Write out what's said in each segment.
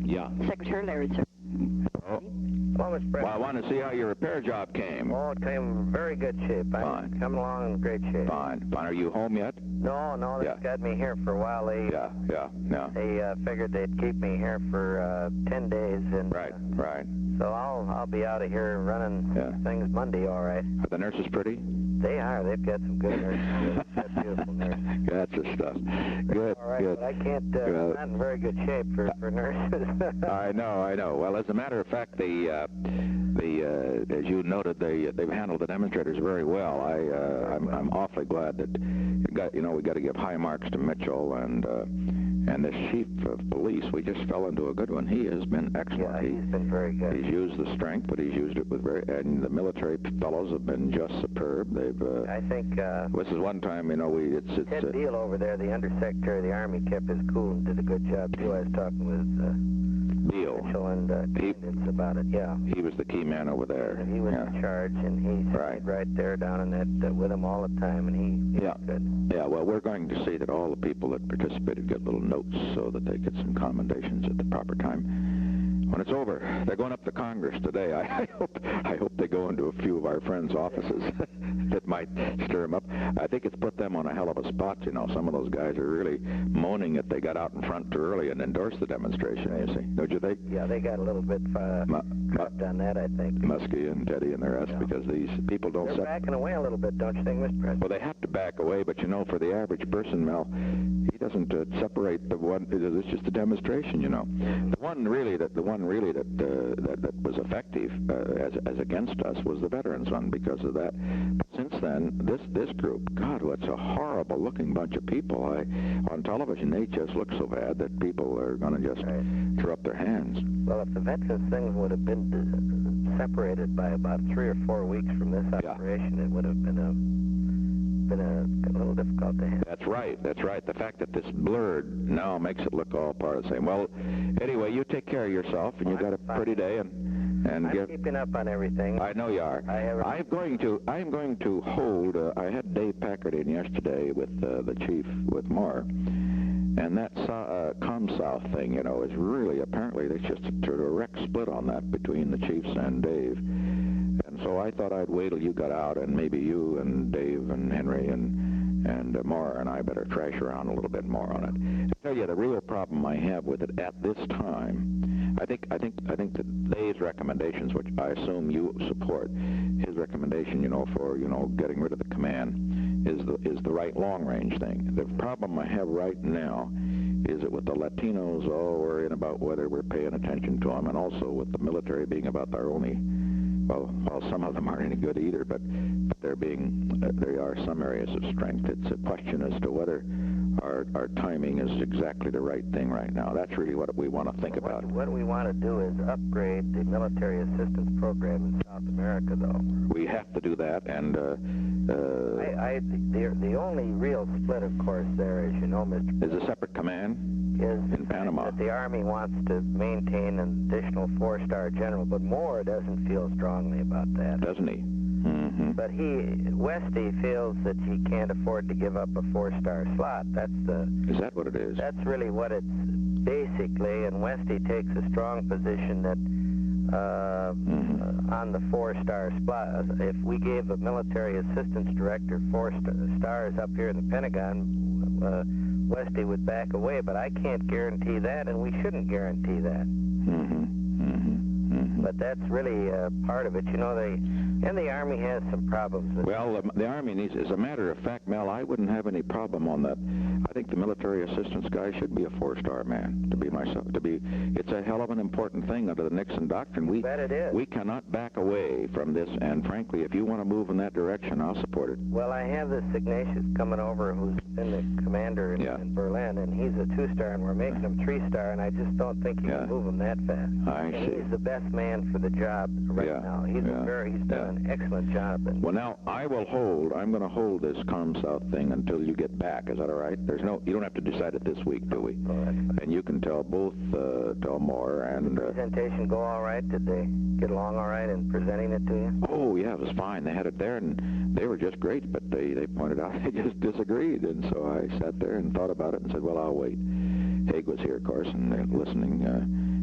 Yeah. Secretary Laird, sir. Oh. Hello, Mr. President. Well, I want to see how your repair job came. Oh, it came in very good shape. Fine. I'm coming along in great shape. Fine. Fine. Are you home yet? No, they've Yeah. got me here for a while. They figured they'd keep me here for 10 days, and Right. so I'll be out of here running things Monday, all right. Are the nurses pretty? They are. They've got some good nurses. They've got beautiful nurses. That's the stuff. Good. All right, Good. but I can't. I'm not in very good shape for nurses. I know. Well, as a matter of fact, as you noted, they've handled the demonstrators very well. I'm awfully glad that we got to give high marks to Mitchell and this chief of police. We just fell into a good one. He has been excellent. Yeah, he's been very good. He's used the strength, but he's used it with and the military fellows have been just superb. They've. I think. This is one time, it's. Ted Beale over there, the Undersecretary of the Army, kept his cool and did a good job too. I was talking with Beale. Mitchell and candidates about it. Yeah. He was the key man over there. He was in charge, and he stayed right there down in that with him all the time, and he was good. Yeah. Well, we're going to see that all the people that participated get little notes so that they get some commendations at the proper time. When it's over, they're going up to Congress today. I hope they go into a few of our friends' offices. That might stir them up. I think it's put them on a hell of a spot. Some of those guys are really moaning that they got out in front too early and endorsed the demonstration. You see, don't you think? Yeah, they got a little bit trapped on that, I think. Muskie and Teddy and the rest, because these people don't. They're backing away a little bit, don't you think, Mr. President? Well, they have to back away, but for the average person, Mel, he doesn't separate the one. It's just a demonstration, The one really that was effective as against us was the veterans one because of that. But since then, this group, God, what's a horrible-looking bunch of people. On television, they just look so bad that people are going to just throw up their hands. Well, if the veterans thing would have been separated by about 3 or 4 weeks from this operation, it would have been a little difficult to handle. That's right. The fact that this blurred now makes it look all part of the same. Well, anyway, you take care of yourself, and you got a pretty day, and I'm keeping up on everything. I know you are. I'm going to hold. I had Dave Packard in yesterday with the chief with Moore, and that ComSouth thing, is really apparently there's just a direct split on that between the chiefs and Dave. And so I thought I'd wait till you got out, and maybe you and Dave and Henry and Moore and I better trash around a little bit more on it. I tell you, the real problem I have with it at this time, I think that Dave's recommendations, which I assume you support, his recommendation, for getting rid of the command, is the right long-range thing. The problem I have right now is that with the Latinos all worrying about whether we're paying attention to them, and also with the military being about our only. Well, some of them aren't any good either, but there are some areas of strength. It's a question as to whether our timing is exactly the right thing right now. That's really what we want to think about. What we want to do is upgrade the military assistance program in South America, though. We have to do that, and the only real split, of course, there, as you know, Mr. Is a separate command in Panama. That the Army wants to maintain an additional 4-star general, but Moore doesn't feel strongly about that. Doesn't he? Mm-hmm. But Westy feels that he can't afford to give up a 4-star slot. Is that what it is? That's really what it's basically, and Westy takes a strong position that on the 4-star slot, if we gave a military assistance director 4 stars up here in the Pentagon, Westy would back away, but I can't guarantee that, and we shouldn't guarantee that. But that's really part of it. And the Army has some problems with the Army needs, as a matter of fact, Mel, I wouldn't have any problem on that. I think the military assistance guy should be a 4-star man, it's a hell of an important thing under the Nixon Doctrine. Bet it is. We cannot back away from this, and frankly, if you want to move in that direction, I'll support it. Well, I have this Ignatius coming over who's been the commander in Berlin, and he's a 2-star, and we're making him 3-star, and I just don't think you can move him that fast. I see. He's the best man for the job now. He's done an excellent job. Well, now, I'm going to hold this ComSouth thing until you get back. Is that all right? You don't have to decide it this week, do we? Oh, that's fine. And you can tell tell Moore and... Did the presentation go all right? Did they get along all right in presenting it to you? Oh, yeah, it was fine. They had it there, and they were just great, but they pointed out they just disagreed, and so I sat there and thought about it and said, well, I'll wait. Haig was here, of course, and they're listening.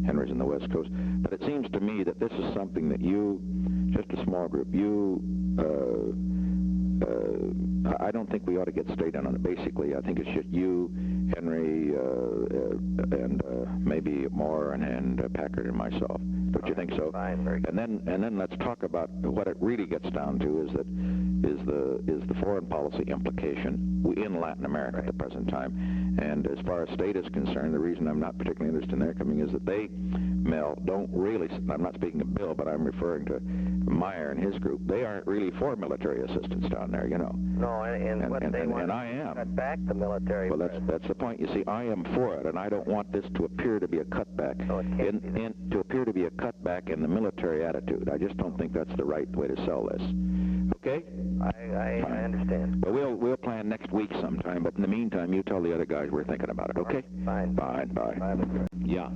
Henry's in the West Coast. But it seems to me that this is something that you, just a small group, I don't think we ought to get straight on it. Basically, I think it's just you, Henry, and maybe Moore and Packard and myself. Don't you think so? Fine, very good. And then let's talk about what it really gets down to is the foreign policy implication in Latin America at the present time. And as far as state is concerned, the reason I'm not particularly interested in their coming is that they, Mel, don't really, I'm not speaking of Bill, but I'm referring to Meyer and his group. They aren't really for military assistance down there, you know. No, and what they want I am. to cut back the military. Well, that's the point. You see, I am for it, and I don't want this to appear to be a cutback. No, it can't be that. To appear to be a cutback in the military attitude. I just don't think that's the right way to sell this. Okay? I understand. Well, we'll plan next week sometime, but in the meantime, you tell the other guys we're thinking about it, okay? Fine. Bye. Bye. Yeah.